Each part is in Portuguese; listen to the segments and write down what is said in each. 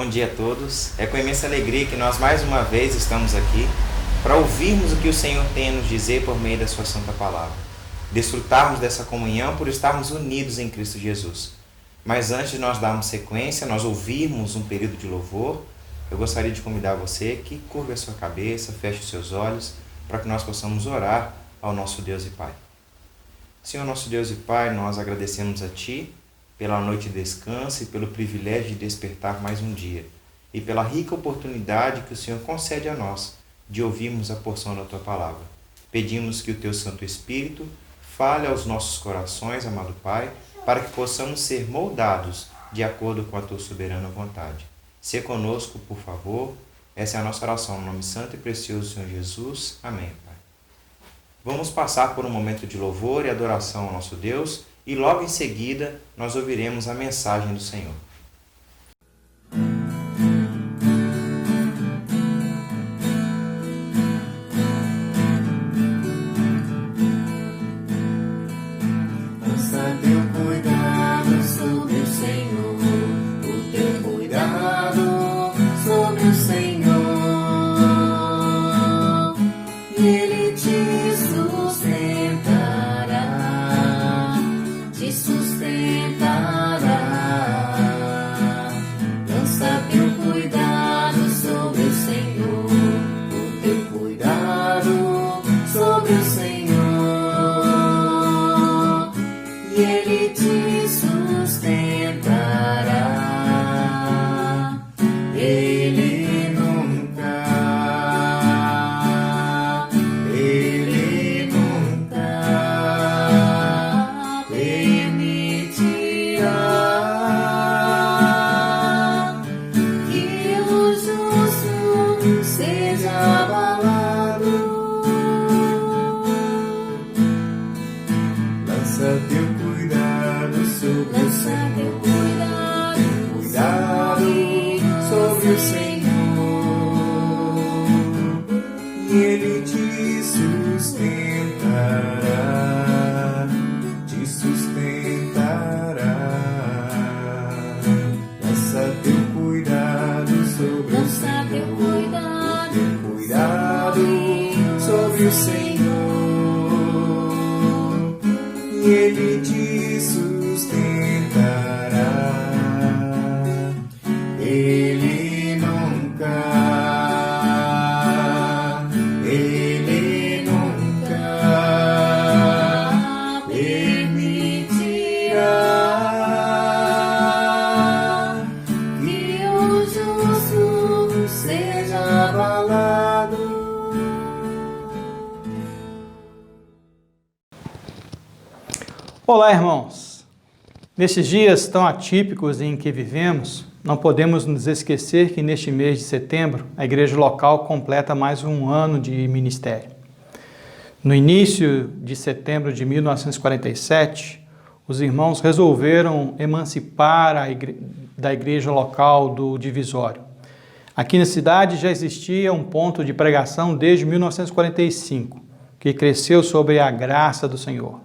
bom dia a todos. É com imensa alegria que nós mais uma vez estamos aqui para ouvirmos o que o Senhor tem a nos dizer por meio da sua santa palavra. Desfrutarmos dessa comunhão por estarmos unidos em Cristo Jesus. Mas antes de nós darmos sequência, nós ouvirmos um período de louvor, eu gostaria de convidar você que curva a sua cabeça, feche os seus olhos, para que nós possamos orar ao nosso Deus e Pai. Senhor, nosso Deus e Pai, nós agradecemos a Ti pela noite de descanso e pelo privilégio de despertar mais um dia, e pela rica oportunidade que o Senhor concede a nós de ouvirmos a porção da Tua Palavra. Pedimos que o Teu Santo Espírito fale aos nossos corações, amado Pai, para que possamos ser moldados de acordo com a Tua soberana vontade. Se conosco, por favor. Essa é a nossa oração, no nome santo e precioso do Senhor Jesus. Amém, Pai. Vamos passar por um momento de louvor e adoração ao nosso Deus, e logo em seguida nós ouviremos a mensagem do Senhor. Lança teu cuidado sobre o Senhor, o teu cuidado sobre o Senhor, e Ele te sustentará, te sustentará. Lança teu cuidado sobre o Senhor, o teu cuidado sobre o Senhor, e Ele te sustentará. Ele nunca permitirá que o justo seja abalado. Lança teu cuidado sobre o Senhor, cuidado sobre o Senhor, e Ele te sustentará, te sustentará. Lança teu cuidado sobre o Senhor, teu cuidado sobre o Senhor, e Ele te sustentará. Ele nunca permitirá que o justo seja abalado. Olá, irmãos! Nestes dias tão atípicos em que vivemos, não podemos nos esquecer que neste mês de setembro, a igreja local completa mais um ano de ministério. No início de setembro de 1947, os irmãos resolveram emancipar da igreja local do divisório. Aqui na cidade já existia um ponto de pregação desde 1945, que cresceu sobre a graça do Senhor.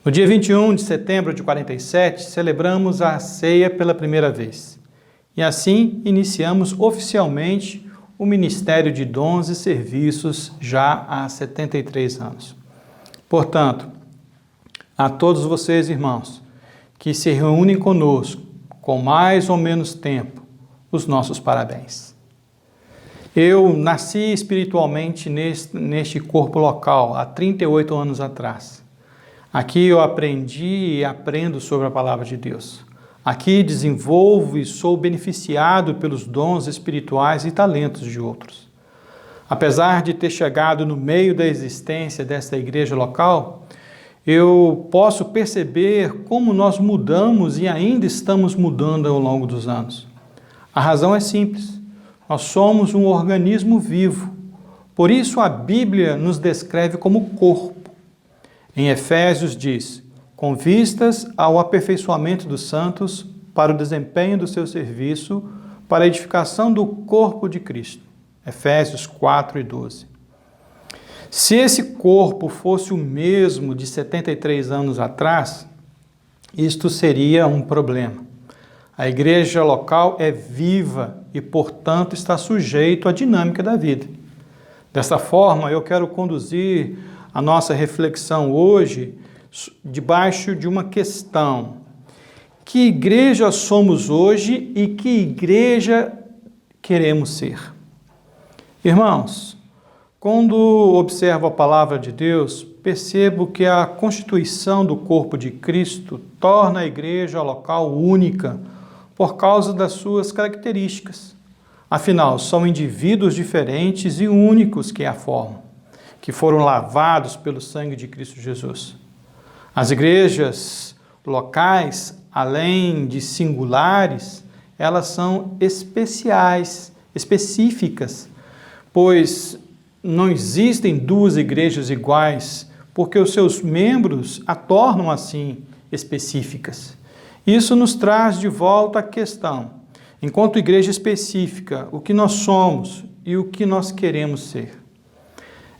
No dia 21 de setembro de 47, celebramos a ceia pela primeira vez. E assim iniciamos oficialmente o Ministério de Dons e Serviços já há 73 anos. Portanto, a todos vocês, irmãos, que se reúnem conosco com mais ou menos tempo, os nossos parabéns. Eu nasci espiritualmente neste corpo local há 38 anos atrás. Aqui eu aprendi e aprendo sobre a palavra de Deus. Aqui desenvolvo e sou beneficiado pelos dons espirituais e talentos de outros. Apesar de ter chegado no meio da existência desta igreja local, eu posso perceber como nós mudamos e ainda estamos mudando ao longo dos anos. A razão é simples. Nós somos um organismo vivo. Por isso a Bíblia nos descreve como corpo. Em Efésios diz: com vistas ao aperfeiçoamento dos santos, para o desempenho do seu serviço, para a edificação do corpo de Cristo. Efésios 4:12. Se esse corpo fosse o mesmo de 73 anos atrás, isto seria um problema. A igreja local é viva e, portanto, está sujeito à dinâmica da vida. Dessa forma, eu quero conduzir a nossa reflexão hoje debaixo de uma questão: que igreja somos hoje e que igreja queremos ser? Irmãos, quando observo a palavra de Deus, percebo que a constituição do corpo de Cristo torna a igreja local única por causa das suas características. Afinal, são indivíduos diferentes e únicos que a formam, que foram lavados pelo sangue de Cristo Jesus. As igrejas locais, além de singulares, elas são especiais, específicas, pois não existem duas igrejas iguais, porque os seus membros a tornam assim específicas. Isso nos traz de volta à questão: enquanto igreja específica, o que nós somos e o que nós queremos ser.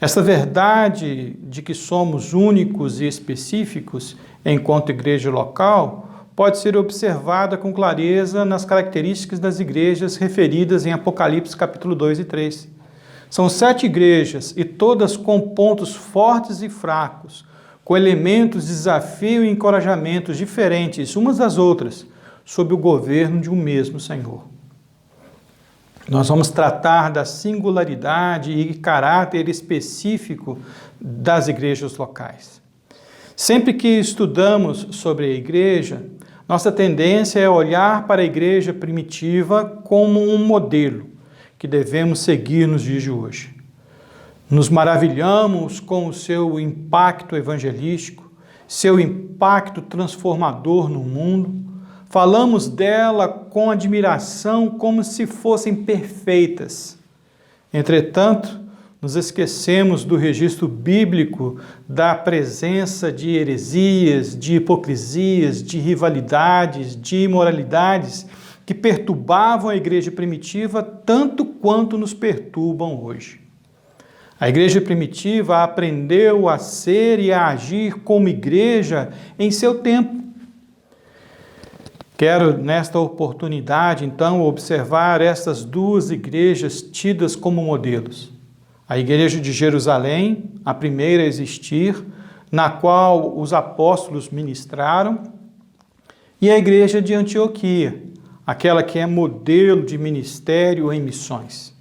Essa verdade de que somos únicos e específicos enquanto igreja local pode ser observada com clareza nas características das igrejas referidas em Apocalipse capítulo 2 e 3. São 7 igrejas e todas com pontos fortes e fracos, com elementos de desafio e encorajamentos diferentes umas das outras, sob o governo de um mesmo Senhor. Nós vamos tratar da singularidade e caráter específico das igrejas locais. Sempre que estudamos sobre a igreja, nossa tendência é olhar para a igreja primitiva como um modelo que devemos seguir nos dias de hoje. Nos maravilhamos com o seu impacto evangelístico, seu impacto transformador no mundo. Falamos dela com admiração como se fossem perfeitas. Entretanto, nos esquecemos do registro bíblico da presença de heresias, de hipocrisias, de rivalidades, de imoralidades que perturbavam a igreja primitiva tanto quanto nos perturbam hoje. A igreja primitiva aprendeu a ser e a agir como igreja em seu tempo. Quero, nesta oportunidade, então, observar estas duas igrejas tidas como modelos. A igreja de Jerusalém, a primeira a existir, na qual os apóstolos ministraram, e a igreja de Antioquia, aquela que é modelo de ministério em missões.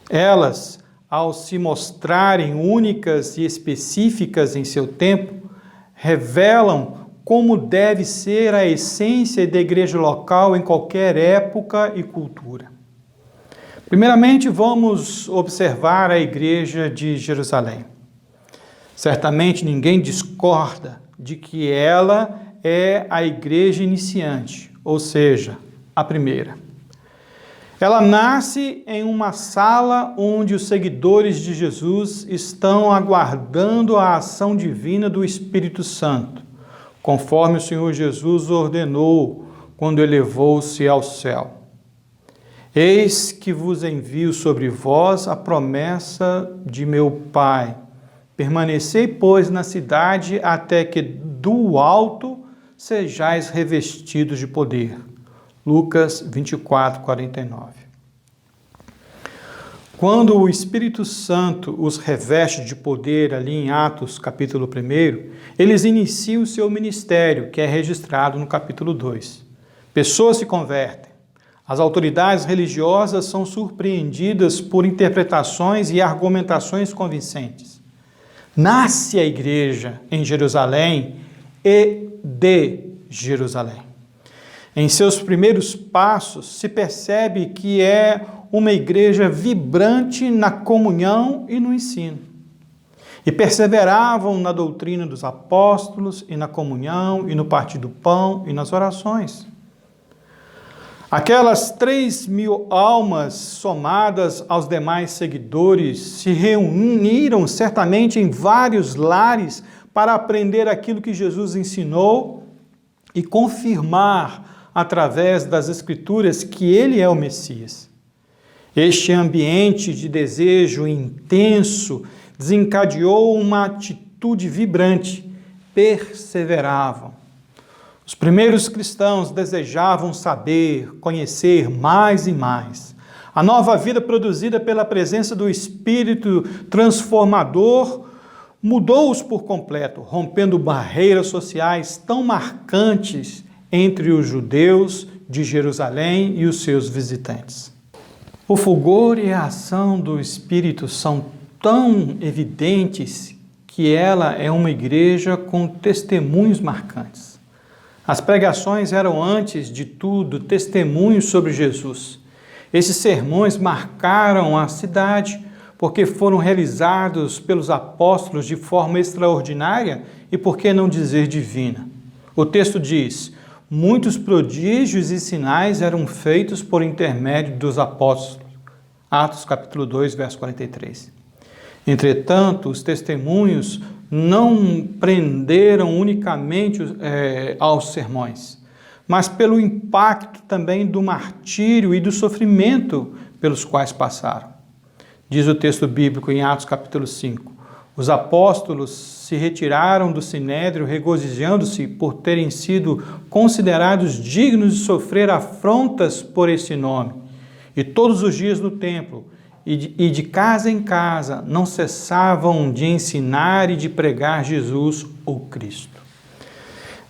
Elas, ao se mostrarem únicas e específicas em seu tempo, revelam como deve ser a essência da igreja local em qualquer época e cultura. Primeiramente, vamos observar a igreja de Jerusalém. Certamente ninguém discorda de que ela é a igreja iniciante, ou seja, a primeira. Ela nasce em uma sala onde os seguidores de Jesus estão aguardando a ação divina do Espírito Santo, conforme o Senhor Jesus ordenou quando elevou-se ao céu. Eis que vos envio sobre vós a promessa de meu Pai. Permanecei, pois, na cidade até que do alto sejais revestidos de poder. Lucas 24, 49. Quando o Espírito Santo os reveste de poder ali em Atos, capítulo 1, eles iniciam o seu ministério, que é registrado no capítulo 2. Pessoas se convertem. As autoridades religiosas são surpreendidas por interpretações e argumentações convincentes. Nasce a igreja em Jerusalém e de Jerusalém. Em seus primeiros passos, se percebe que é uma igreja vibrante na comunhão e no ensino. E perseveravam na doutrina dos apóstolos, e na comunhão, e no partir do pão, e nas orações. Aquelas 3.000 almas somadas aos demais seguidores se reuniram certamente em vários lares para aprender aquilo que Jesus ensinou e confirmar através das Escrituras que ele é o Messias. Este ambiente de desejo intenso desencadeou uma atitude vibrante. Perseveravam. Os primeiros cristãos desejavam saber, conhecer mais e mais. A nova vida produzida pela presença do Espírito transformador mudou-os por completo, rompendo barreiras sociais tão marcantes entre os judeus de Jerusalém e os seus visitantes. O fulgor e a ação do Espírito são tão evidentes que ela é uma igreja com testemunhos marcantes. As pregações eram, antes de tudo, testemunhos sobre Jesus. Esses sermões marcaram a cidade, porque foram realizados pelos apóstolos de forma extraordinária e, por que não dizer, divina. O texto diz: muitos prodígios e sinais eram feitos por intermédio dos apóstolos. Atos capítulo 2, verso 43. Entretanto, os testemunhos não prenderam unicamente aos sermões, mas pelo impacto também do martírio e do sofrimento pelos quais passaram. Diz o texto bíblico em Atos capítulo 5, os apóstolos se retiraram do sinédrio regozijando-se por terem sido considerados dignos de sofrer afrontas por esse nome. E todos os dias no templo e de casa em casa não cessavam de ensinar e de pregar Jesus, o Cristo.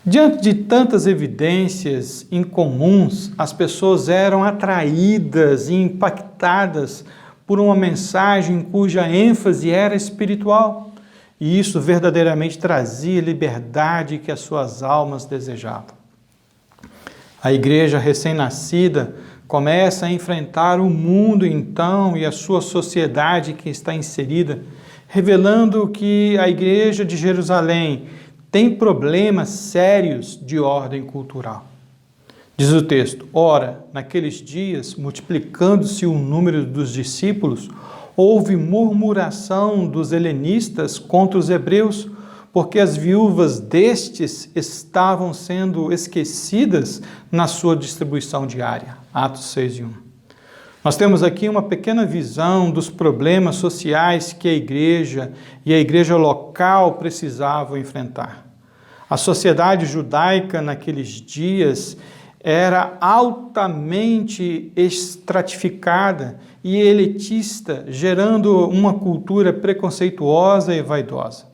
Diante de tantas evidências incomuns, as pessoas eram atraídas e impactadas por uma mensagem cuja ênfase era espiritual, e isso verdadeiramente trazia liberdade que as suas almas desejavam. A igreja recém-nascida começa a enfrentar o mundo então e a sua sociedade que está inserida, revelando que a igreja de Jerusalém tem problemas sérios de ordem cultural. Diz o texto: ora, naqueles dias, multiplicando-se o número dos discípulos, houve murmuração dos helenistas contra os hebreus, porque as viúvas destes estavam sendo esquecidas na sua distribuição diária. Atos 6:1. Nós temos aqui uma pequena visão dos problemas sociais que a igreja e a igreja local precisavam enfrentar. A sociedade judaica naqueles dias era altamente estratificada e elitista, gerando uma cultura preconceituosa e vaidosa.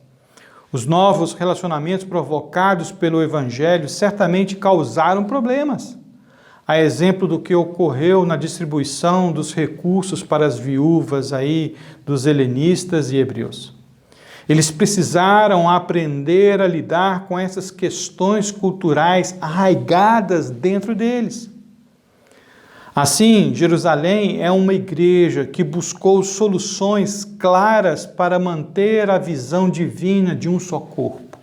Os novos relacionamentos provocados pelo Evangelho certamente causaram problemas, a exemplo do que ocorreu na distribuição dos recursos para as viúvas aí dos helenistas e hebreus. Eles precisaram aprender a lidar com essas questões culturais arraigadas dentro deles. Assim, Jerusalém é uma igreja que buscou soluções claras para manter a visão divina de um só corpo.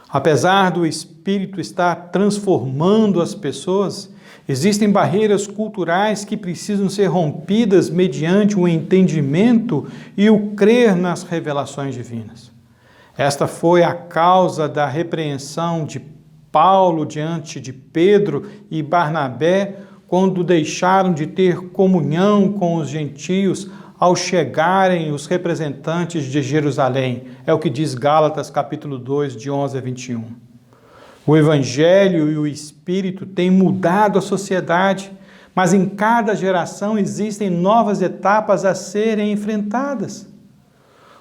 Apesar do Espírito estar transformando as pessoas, existem barreiras culturais que precisam ser rompidas mediante o entendimento e o crer nas revelações divinas. Esta foi a causa da repreensão de Paulo diante de Pedro e Barnabé, quando deixaram de ter comunhão com os gentios ao chegarem os representantes de Jerusalém. É o que diz Gálatas capítulo 2, de 11 a 21. O Evangelho e o Espírito têm mudado a sociedade, mas em cada geração existem novas etapas a serem enfrentadas.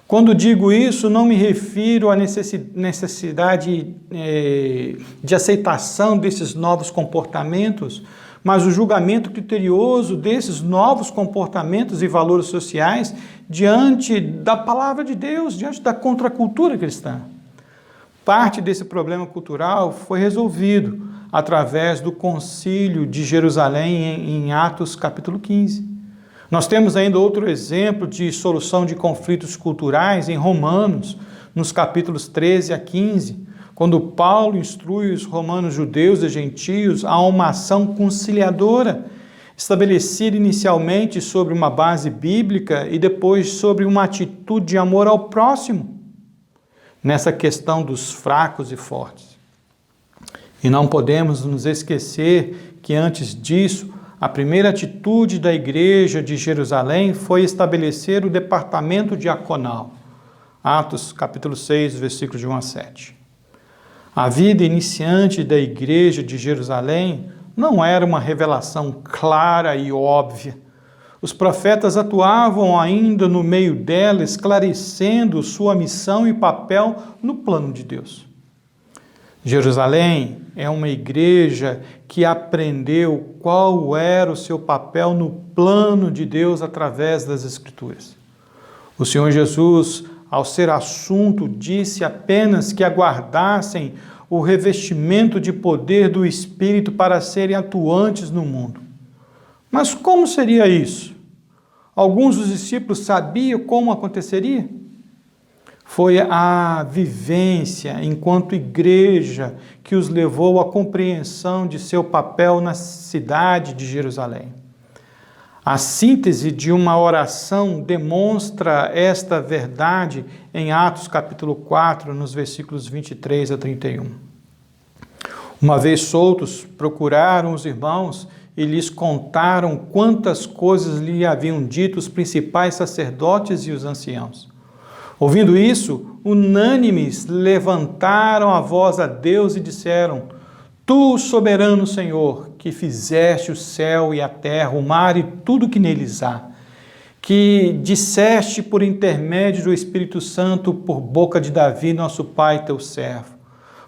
Quando digo isso, não me refiro à necessidade de aceitação desses novos comportamentos, mas o julgamento criterioso desses novos comportamentos e valores sociais diante da palavra de Deus, diante da contracultura cristã. Parte desse problema cultural foi resolvido através do Concílio de Jerusalém em Atos capítulo 15. Nós temos ainda outro exemplo de solução de conflitos culturais em Romanos, nos capítulos 13 a 15, quando Paulo instrui os romanos judeus e gentios a uma ação conciliadora, estabelecida inicialmente sobre uma base bíblica e depois sobre uma atitude de amor ao próximo, nessa questão dos fracos e fortes. E não podemos nos esquecer que antes disso, a primeira atitude da igreja de Jerusalém foi estabelecer o departamento diaconal. Atos capítulo 6, versículos de 1 a 7. A vida iniciante da igreja de Jerusalém não era uma revelação clara e óbvia. Os profetas atuavam ainda no meio dela, esclarecendo sua missão e papel no plano de Deus. Jerusalém é uma igreja que aprendeu qual era o seu papel no plano de Deus através das Escrituras. O Senhor Jesus, ao ser assunto, disse apenas que aguardassem o revestimento de poder do Espírito para serem atuantes no mundo. Mas como seria isso? Alguns dos discípulos sabiam como aconteceria? Foi a vivência enquanto igreja que os levou à compreensão de seu papel na cidade de Jerusalém. A síntese de uma oração demonstra esta verdade em Atos capítulo 4, nos versículos 23 a 31. Uma vez soltos, procuraram os irmãos e lhes contaram quantas coisas lhe haviam dito os principais sacerdotes e os anciãos. Ouvindo isso, unânimes levantaram a voz a Deus e disseram: Tu, soberano Senhor, que fizeste o céu e a terra, o mar e tudo que neles há, que disseste por intermédio do Espírito Santo por boca de Davi, nosso pai, teu servo,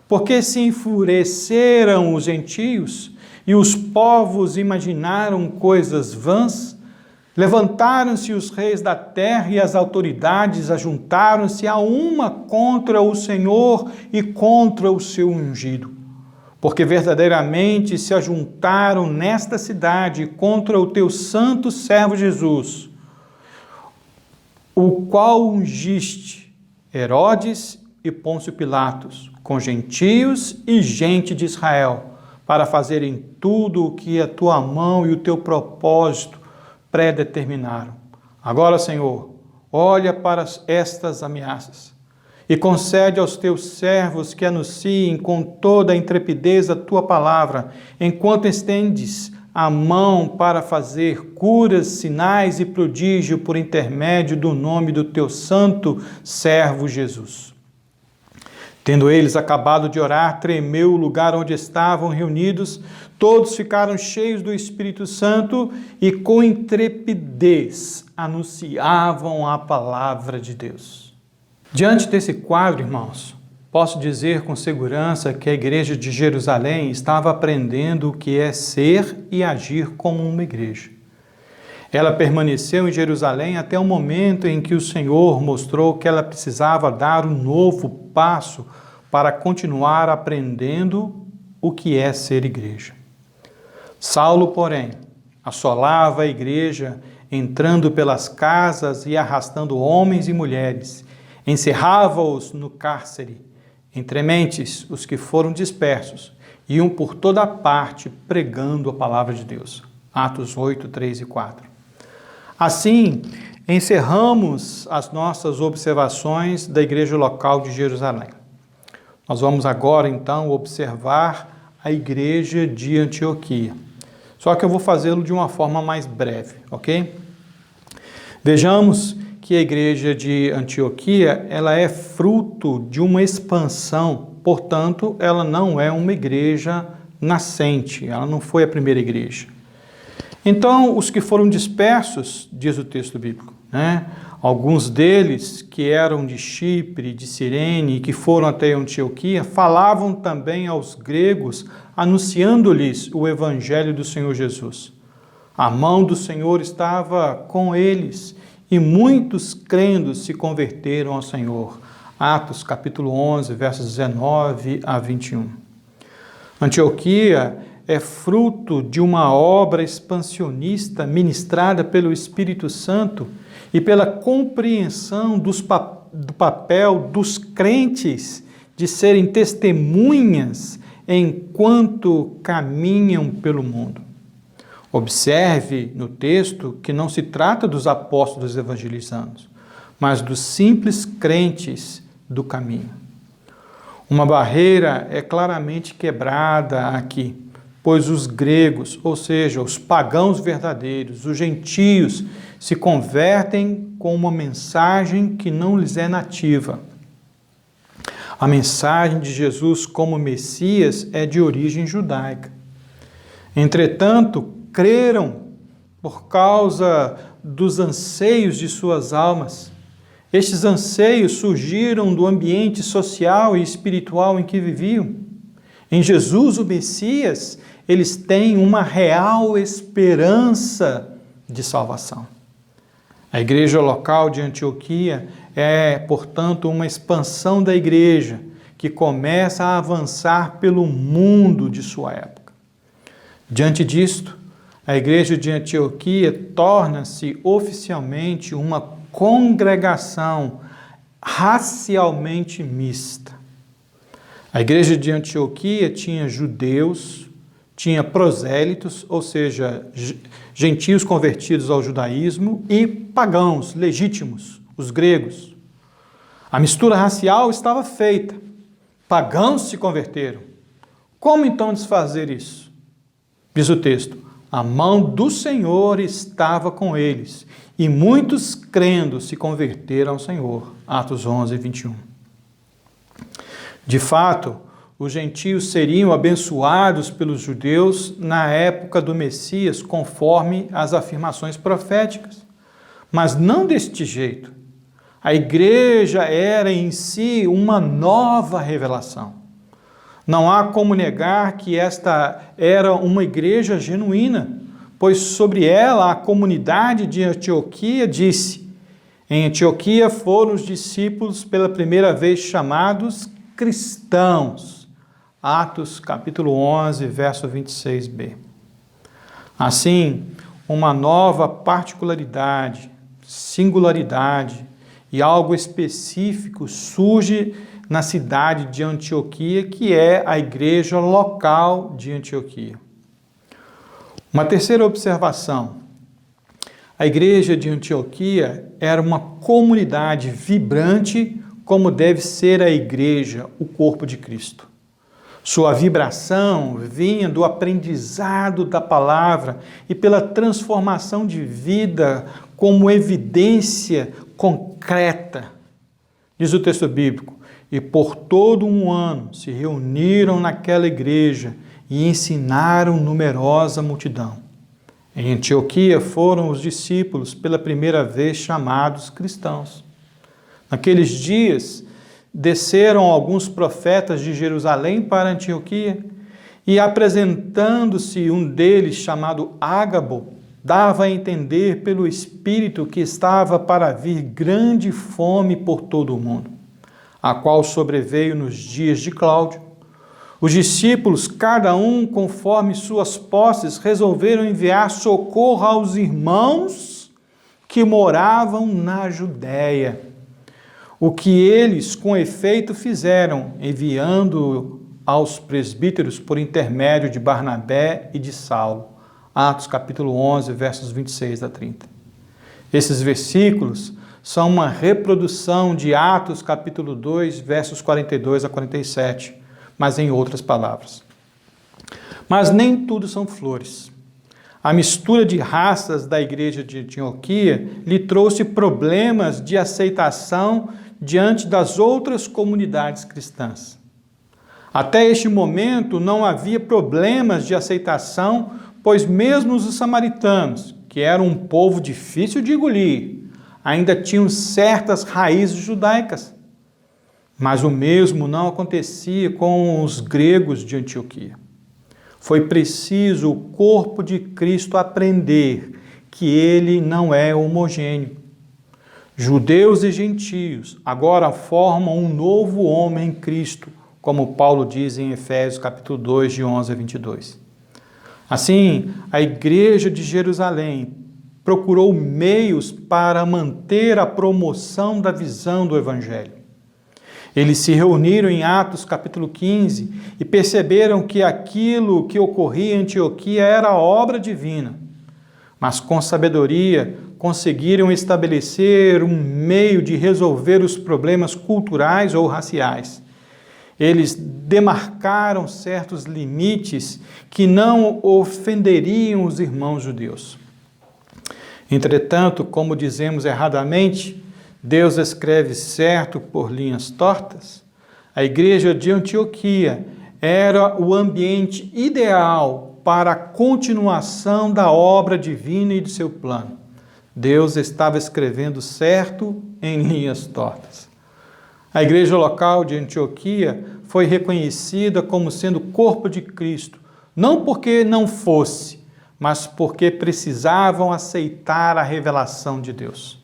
porque se enfureceram os gentios e os povos imaginaram coisas vãs, levantaram-se os reis da terra e as autoridades ajuntaram-se a uma contra o Senhor e contra o seu ungido. Porque verdadeiramente se ajuntaram nesta cidade contra o teu santo servo Jesus, o qual ungiste Herodes e Pôncio Pilatos, com gentios e gente de Israel, para fazerem tudo o que a tua mão e o teu propósito predeterminaram. Agora, Senhor, olha para estas ameaças e concede aos teus servos que anunciem com toda a intrepidez a tua palavra, enquanto estendes a mão para fazer curas, sinais e prodígio por intermédio do nome do teu santo servo Jesus. Tendo eles acabado de orar, tremeu o lugar onde estavam reunidos, todos ficaram cheios do Espírito Santo e com intrepidez anunciavam a palavra de Deus. Diante desse quadro, irmãos, posso dizer com segurança que a igreja de Jerusalém estava aprendendo o que é ser e agir como uma igreja. Ela permaneceu em Jerusalém até o momento em que o Senhor mostrou que ela precisava dar um novo passo para continuar aprendendo o que é ser igreja. Saulo, porém, assolava a igreja, entrando pelas casas e arrastando homens e mulheres, encerrava-os no cárcere. Entre mentes, os que foram dispersos iam por toda parte pregando a palavra de Deus. Atos 8, 3 e 4. Assim, encerramos as nossas observações da igreja local de Jerusalém. Nós vamos agora, então, observar a igreja de Antioquia. Só que eu vou fazê-lo de uma forma mais breve, ok? Vejamos que a igreja de Antioquia, ela é fruto de uma expansão, portanto, ela não é uma igreja nascente, ela não foi a primeira igreja. Então, os que foram dispersos, diz o texto bíblico, alguns deles que eram de Chipre, de Cirene e que foram até Antioquia, falavam também aos gregos, anunciando-lhes o evangelho do Senhor Jesus. A mão do Senhor estava com eles e muitos crendo se converteram ao Senhor. Atos capítulo 11, versos 19 a 21. Antioquia é fruto de uma obra expansionista ministrada pelo Espírito Santo e pela compreensão do papel dos crentes de serem testemunhas enquanto caminham pelo mundo. Observe no texto que não se trata dos apóstolos evangelizando, mas dos simples crentes do caminho. Uma barreira é claramente quebrada aqui, pois os gregos, ou seja, os pagãos verdadeiros, os gentios, se convertem com uma mensagem que não lhes é nativa. A mensagem de Jesus como Messias é de origem judaica. Entretanto, creram por causa dos anseios de suas almas. Estes anseios surgiram do ambiente social e espiritual em que viviam. Em Jesus, o Messias, eles têm uma real esperança de salvação. A igreja local de Antioquia é, portanto, uma expansão da igreja que começa a avançar pelo mundo de sua época. Diante disto, a igreja de Antioquia torna-se oficialmente uma congregação racialmente mista. A igreja de Antioquia tinha judeus, tinha prosélitos, ou seja, gentios convertidos ao judaísmo, e pagãos legítimos, os gregos. A mistura racial estava feita. Pagãos se converteram. Como então desfazer isso? Diz o texto: a mão do Senhor estava com eles, e muitos crendo se converteram ao Senhor. Atos 11, 21. De fato, os gentios seriam abençoados pelos judeus na época do Messias, conforme as afirmações proféticas. Mas não deste jeito. A igreja era em si uma nova revelação. Não há como negar que esta era uma igreja genuína, pois sobre ela a comunidade de Antioquia disse: em Antioquia foram os discípulos pela primeira vez chamados cristãos. Atos capítulo 11, verso 26b. Assim, uma nova particularidade, singularidade e algo específico surge na cidade de Antioquia, que é a igreja local de Antioquia. Uma terceira observação: a igreja de Antioquia era uma comunidade vibrante, como deve ser a igreja, o corpo de Cristo. Sua vibração vinha do aprendizado da palavra e pela transformação de vida como evidência concreta. Diz o texto bíblico: e por todo um ano se reuniram naquela igreja e ensinaram numerosa multidão. Em Antioquia foram os discípulos pela primeira vez chamados cristãos. Naqueles dias, desceram alguns profetas de Jerusalém para Antioquia e, apresentando-se um deles chamado Ágabo, dava a entender pelo Espírito que estava para vir grande fome por todo o mundo, a qual sobreveio nos dias de Cláudio. Os discípulos, cada um conforme suas posses, resolveram enviar socorro aos irmãos que moravam na Judéia. O que eles, com efeito, fizeram, enviando aos presbíteros por intermédio de Barnabé e de Saulo. Atos capítulo 11, versos 26 a 30. Esses versículos são uma reprodução de Atos capítulo 2, versos 42 a 47, mas em outras palavras. Mas nem tudo são flores. A mistura de raças da igreja de Antioquia lhe trouxe problemas de aceitação diante das outras comunidades cristãs. Até este momento não havia problemas de aceitação, pois mesmo os samaritanos, que eram um povo difícil de engolir, ainda tinham certas raízes judaicas. Mas o mesmo não acontecia com os gregos de Antioquia. Foi preciso o corpo de Cristo aprender que ele não é homogêneo. Judeus e gentios agora formam um novo homem em Cristo, como Paulo diz em Efésios capítulo 2, de 11 a 22. Assim, a igreja de Jerusalém procurou meios para manter a promoção da visão do Evangelho. Eles se reuniram em Atos capítulo 15 e perceberam que aquilo que ocorria em Antioquia era obra divina, mas com sabedoria conseguiram estabelecer um meio de resolver os problemas culturais ou raciais. Eles demarcaram certos limites que não ofenderiam os irmãos judeus. Entretanto, como dizemos erradamente, Deus escreve certo por linhas tortas. A igreja de Antioquia era o ambiente ideal para a continuação da obra divina e de seu plano. Deus estava escrevendo certo em linhas tortas. A igreja local de Antioquia foi reconhecida como sendo o corpo de Cristo, não porque não fosse, mas porque precisavam aceitar a revelação de Deus.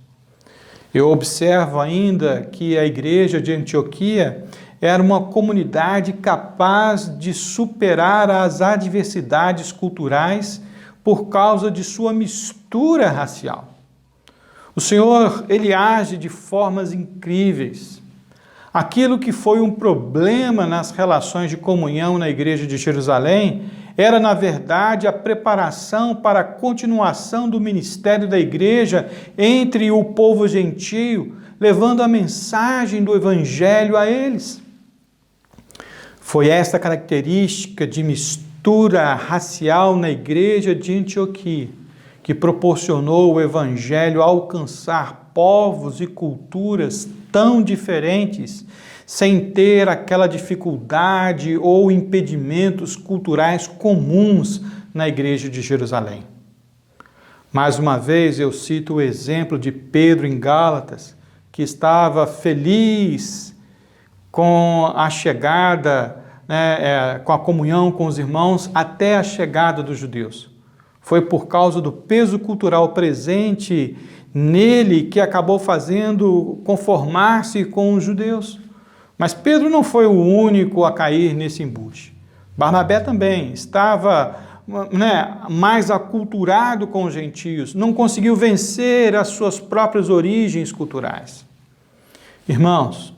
Eu observo ainda que a igreja de Antioquia era uma comunidade capaz de superar as adversidades culturais por causa de sua mistura racial. O Senhor, Ele age de formas incríveis. Aquilo que foi um problema nas relações de comunhão na igreja de Jerusalém era, na verdade, a preparação para a continuação do ministério da igreja entre o povo gentio, levando a mensagem do evangelho a eles. Foi esta característica de mistura racial na igreja de Antioquia que proporcionou o evangelho alcançar povos e culturas tão diferentes, sem ter aquela dificuldade ou impedimentos culturais comuns na igreja de Jerusalém. Mais uma vez eu cito o exemplo de Pedro em Gálatas, que estava feliz com a chegada, com a comunhão com os irmãos até a chegada dos judeus. Foi por causa do peso cultural presente nele que acabou fazendo conformar-se com os judeus. Mas Pedro não foi o único a cair nesse embuste. Barnabé também estava mais aculturado com os gentios, não conseguiu vencer as suas próprias origens culturais. Irmãos,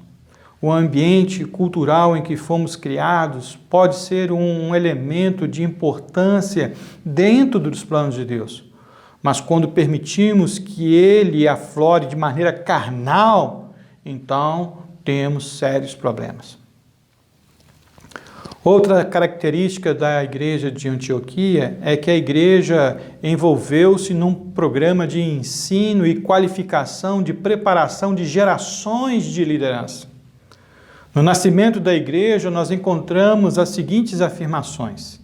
o ambiente cultural em que fomos criados pode ser um elemento de importância dentro dos planos de Deus. Mas quando permitimos que ele aflore de maneira carnal, então temos sérios problemas. Outra característica da igreja de Antioquia é que a igreja envolveu-se num programa de ensino e qualificação de preparação de gerações de liderança. No nascimento da igreja, nós encontramos as seguintes afirmações.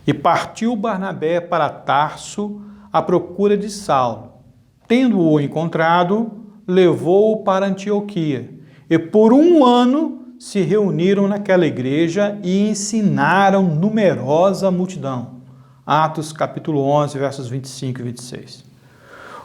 E partiu Barnabé para Tarso à procura de Saulo. Tendo-o encontrado, levou-o para Antioquia. E por 1 ano se reuniram naquela igreja e ensinaram numerosa multidão. Atos capítulo 11, versos 25 e 26.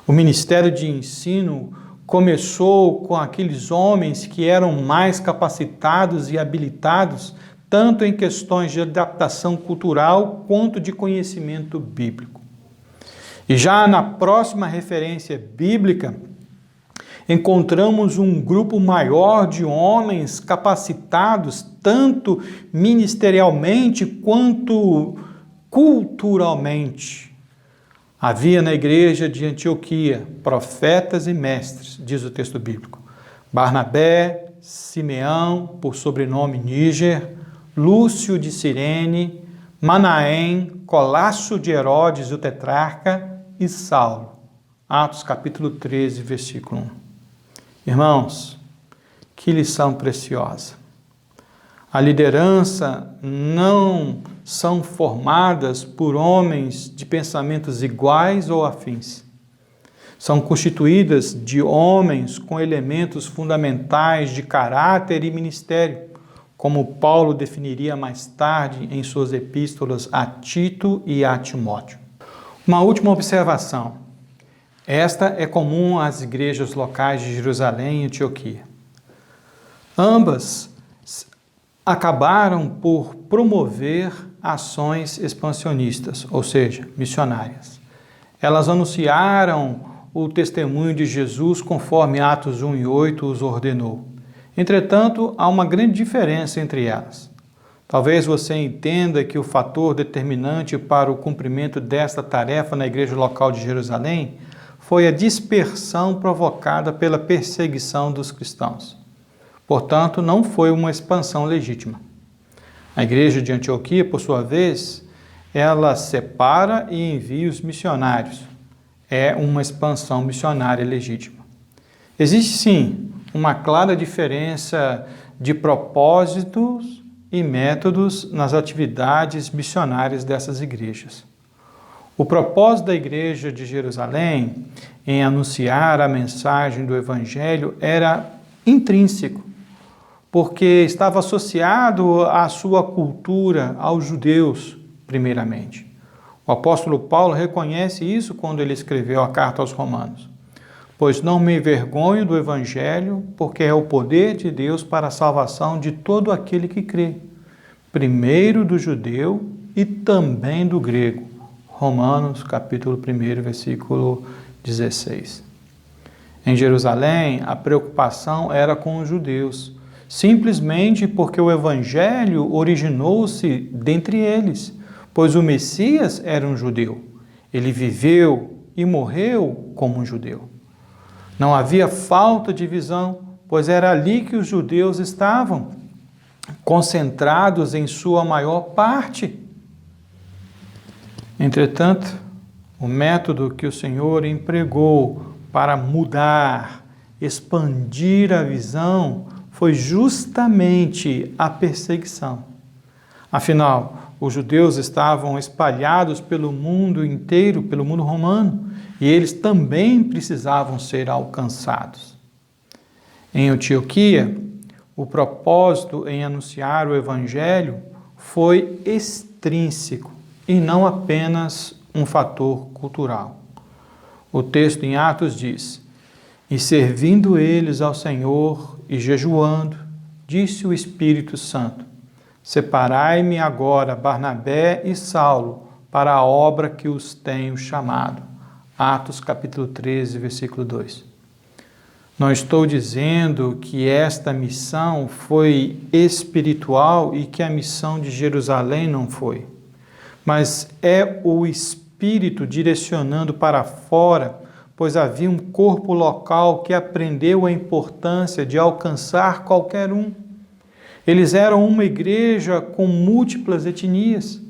O ministério de ensino começou com aqueles homens que eram mais capacitados e habilitados, tanto em questões de adaptação cultural quanto de conhecimento bíblico. E já na próxima referência bíblica, encontramos um grupo maior de homens capacitados, tanto ministerialmente quanto culturalmente. Havia na igreja de Antioquia profetas e mestres, diz o texto bíblico. Barnabé, Simeão, por sobrenome Níger, Lúcio de Cirene, Manaém, Colasso de Herodes, o tetrarca, e Saulo. Atos capítulo 13, versículo 1. Irmãos, que lição preciosa. A liderança não são formadas por homens de pensamentos iguais ou afins. São constituídas de homens com elementos fundamentais de caráter e ministério, como Paulo definiria mais tarde em suas epístolas a Tito e a Timóteo. Uma última observação. Esta é comum às igrejas locais de Jerusalém e Antioquia. Ambas acabaram por promover ações expansionistas, ou seja, missionárias. Elas anunciaram o testemunho de Jesus conforme Atos 1 e 8 os ordenou. Entretanto, há uma grande diferença entre elas. Talvez você entenda que o fator determinante para o cumprimento desta tarefa na igreja local de Jerusalém foi a dispersão provocada pela perseguição dos cristãos. Portanto, não foi uma expansão legítima. A igreja de Antioquia, por sua vez, ela separa e envia os missionários. É uma expansão missionária legítima. Existe, sim, uma clara diferença de propósitos e métodos nas atividades missionárias dessas igrejas. O propósito da igreja de Jerusalém em anunciar a mensagem do Evangelho era intrínseco, porque estava associado à sua cultura, aos judeus, primeiramente. O apóstolo Paulo reconhece isso quando ele escreveu a carta aos Romanos. Pois não me envergonho do Evangelho, porque é o poder de Deus para a salvação de todo aquele que crê, primeiro do judeu e também do grego. Romanos, capítulo 1, versículo 16. Em Jerusalém, a preocupação era com os judeus, simplesmente porque o Evangelho originou-se dentre eles, pois o Messias era um judeu. Ele viveu e morreu como um judeu. Não havia falta de visão, pois era ali que os judeus estavam, concentrados em sua maior parte. Entretanto, o método que o Senhor empregou para mudar, expandir a visão, foi justamente a perseguição. Afinal, os judeus estavam espalhados pelo mundo inteiro, pelo mundo romano, e eles também precisavam ser alcançados. Em Antioquia, o propósito em anunciar o Evangelho foi extrínseco e não apenas um fator cultural. O texto em Atos diz: "E servindo eles ao Senhor e jejuando, disse o Espírito Santo: Separai-me agora Barnabé e Saulo para a obra que os tenho chamado." Atos capítulo 13, versículo 2. Não estou dizendo que esta missão foi espiritual e que a missão de Jerusalém não foi, mas é o Espírito direcionando para fora, pois havia um corpo local que aprendeu a importância de alcançar qualquer um. Eles eram uma igreja com múltiplas etnias,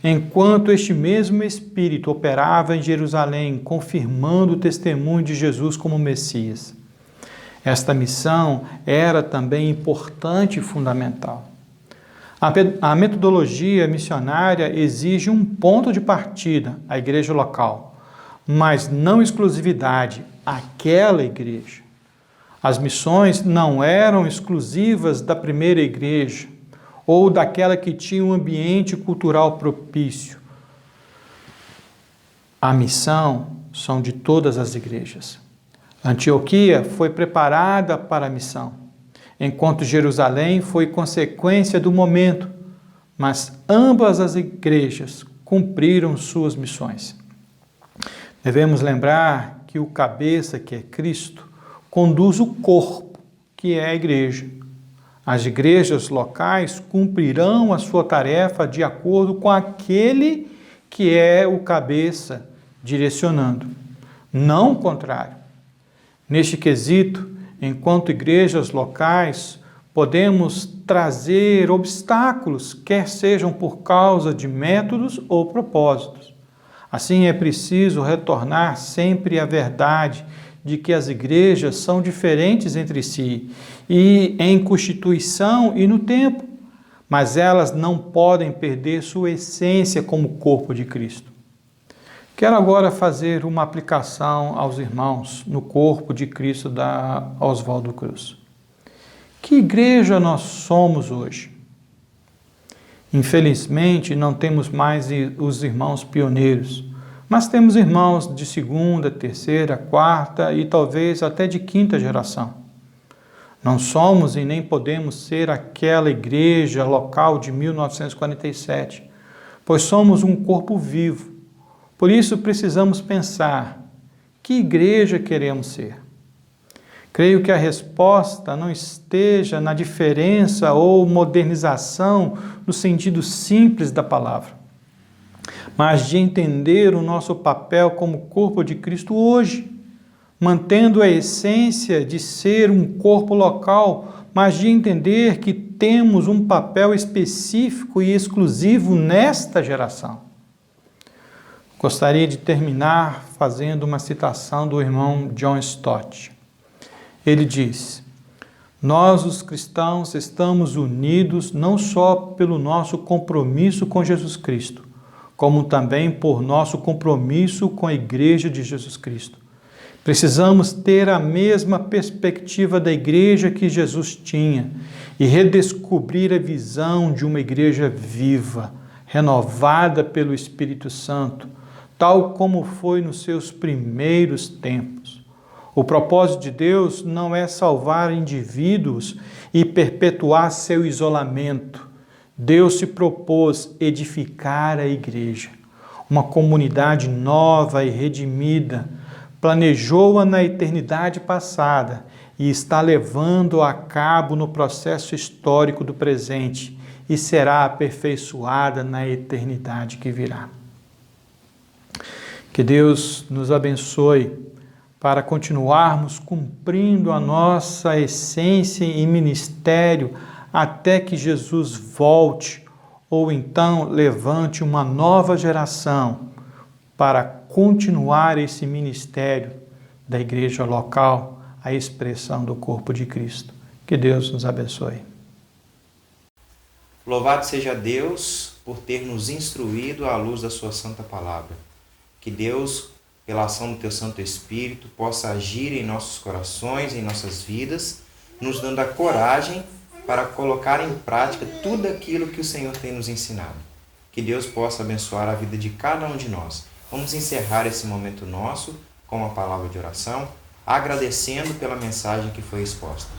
enquanto este mesmo Espírito operava em Jerusalém, confirmando o testemunho de Jesus como Messias. Esta missão era também importante e fundamental. A metodologia missionária exige um ponto de partida, a igreja local, mas não exclusividade, aquela igreja. As missões não eram exclusivas da primeira igreja ou daquela que tinha um ambiente cultural propício. A missão são de todas as igrejas. Antioquia foi preparada para a missão, enquanto Jerusalém foi consequência do momento, mas ambas as igrejas cumpriram suas missões. Devemos lembrar que o cabeça, que é Cristo, conduz o corpo, que é a igreja. As igrejas locais cumprirão a sua tarefa de acordo com aquele que é o cabeça, direcionando, não o contrário. Neste quesito, enquanto igrejas locais, podemos trazer obstáculos, quer sejam por causa de métodos ou propósitos. Assim, é preciso retornar sempre à verdade de que as igrejas são diferentes entre si, e em constituição e no tempo, mas elas não podem perder sua essência como corpo de Cristo. Quero agora fazer uma aplicação aos irmãos no corpo de Cristo da Oswaldo Cruz. Que igreja nós somos hoje? Infelizmente, não temos mais os irmãos pioneiros, mas temos irmãos de segunda, terceira, quarta e talvez até de quinta geração. Não somos e nem podemos ser aquela igreja local de 1947, pois somos um corpo vivo. Por isso precisamos pensar, que igreja queremos ser? Creio que a resposta não esteja na diferença ou modernização no sentido simples da palavra, mas de entender o nosso papel como corpo de Cristo hoje, mantendo a essência de ser um corpo local, mas de entender que temos um papel específico e exclusivo nesta geração. Gostaria de terminar fazendo uma citação do irmão John Stott. Ele diz: Nós, os cristãos, estamos unidos não só pelo nosso compromisso com Jesus Cristo, como também por nosso compromisso com a Igreja de Jesus Cristo. Precisamos ter a mesma perspectiva da igreja que Jesus tinha e redescobrir a visão de uma igreja viva, renovada pelo Espírito Santo, tal como foi nos seus primeiros tempos. O propósito de Deus não é salvar indivíduos e perpetuar seu isolamento. Deus se propôs edificar a igreja, uma comunidade nova e redimida, planejou-a na eternidade passada e está levando a cabo no processo histórico do presente e será aperfeiçoada na eternidade que virá. Que Deus nos abençoe para continuarmos cumprindo a nossa essência e ministério até que Jesus volte ou então levante uma nova geração para continuar esse ministério da igreja local, a expressão do corpo de Cristo. Que Deus nos abençoe. Louvado seja Deus por ter nos instruído à luz da sua santa palavra. Que Deus, pela ação do teu Santo Espírito, possa agir em nossos corações, em nossas vidas, nos dando a coragem para colocar em prática tudo aquilo que o Senhor tem nos ensinado. Que Deus possa abençoar a vida de cada um de nós. Vamos encerrar esse momento nosso com uma palavra de oração, agradecendo pela mensagem que foi exposta.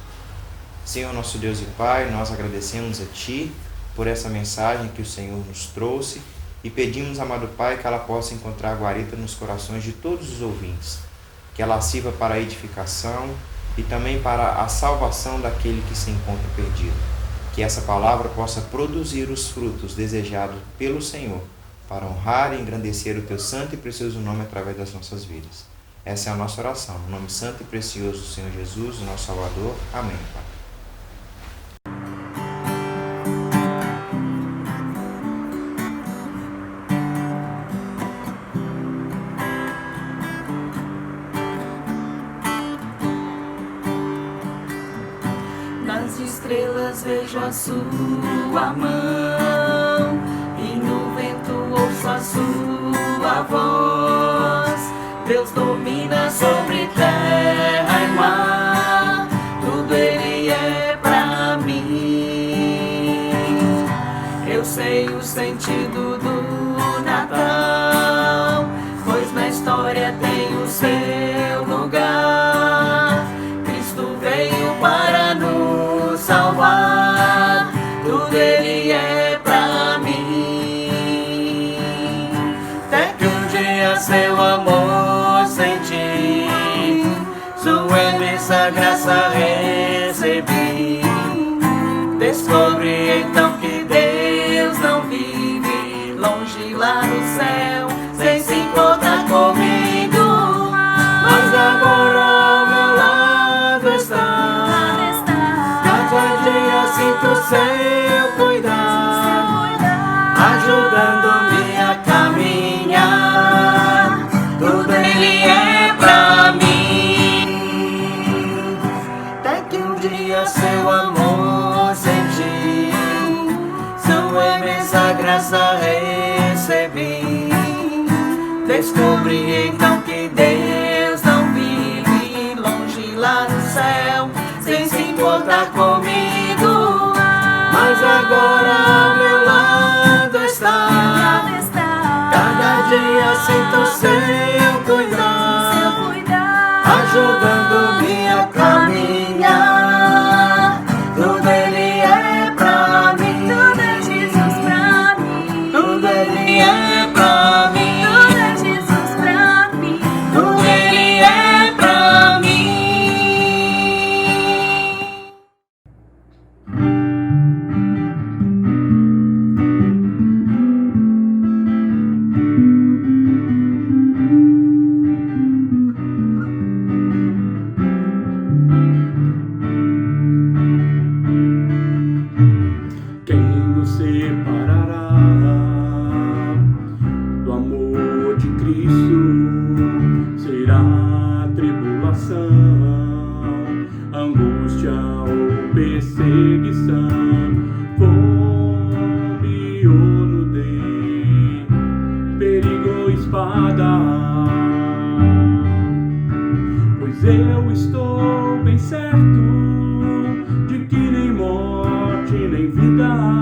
Senhor, nosso Deus e Pai, nós agradecemos a Ti por essa mensagem que o Senhor nos trouxe e pedimos, amado Pai, que ela possa encontrar guarida nos corações de todos os ouvintes, que ela sirva para a edificação e também para a salvação daquele que se encontra perdido. Que essa palavra possa produzir os frutos desejados pelo Senhor, para honrar e engrandecer o Teu santo e precioso nome através das nossas vidas. Essa é a nossa oração. No nome santo e precioso do Senhor Jesus, o nosso Salvador. Amém, Pai. Nas estrelas vejo a sua mão e no vento ouço a sua voz. Deus domina sobre terra e mar, tudo Ele é pra mim. Eu sei o sentido do Natal, pois na história tem o seu lugar. Cristo veio para nos salvar, tudo Ele é pra mim. Até que um dia seu amor senti, sua imensa graça recebi. Descobri então que Deus não vive longe lá no céu, sem se importar comigo, mas agora ao meu lado está. Cada dia sinto seu cuidado, ajudando-me a caminhar. Tudo Ele é pra mim. Até que um dia seu amor senti, sua imensa graça recebi. Descobri então que Deus não vive longe lá no céu, sem se importar comigo, mas agora ao meu lado está. Cada dia sinto seu cuidado, ajudando-me a caminhar. Tudo Ele é pra mim, tudo é Jesus pra mim, tudo Ele é pra mim, tudo é Jesus pra mim, tudo Ele é pra mim. perseguição, fome ou nudez, perigo ou espada. Pois eu estou bem certo de que nem morte nem vida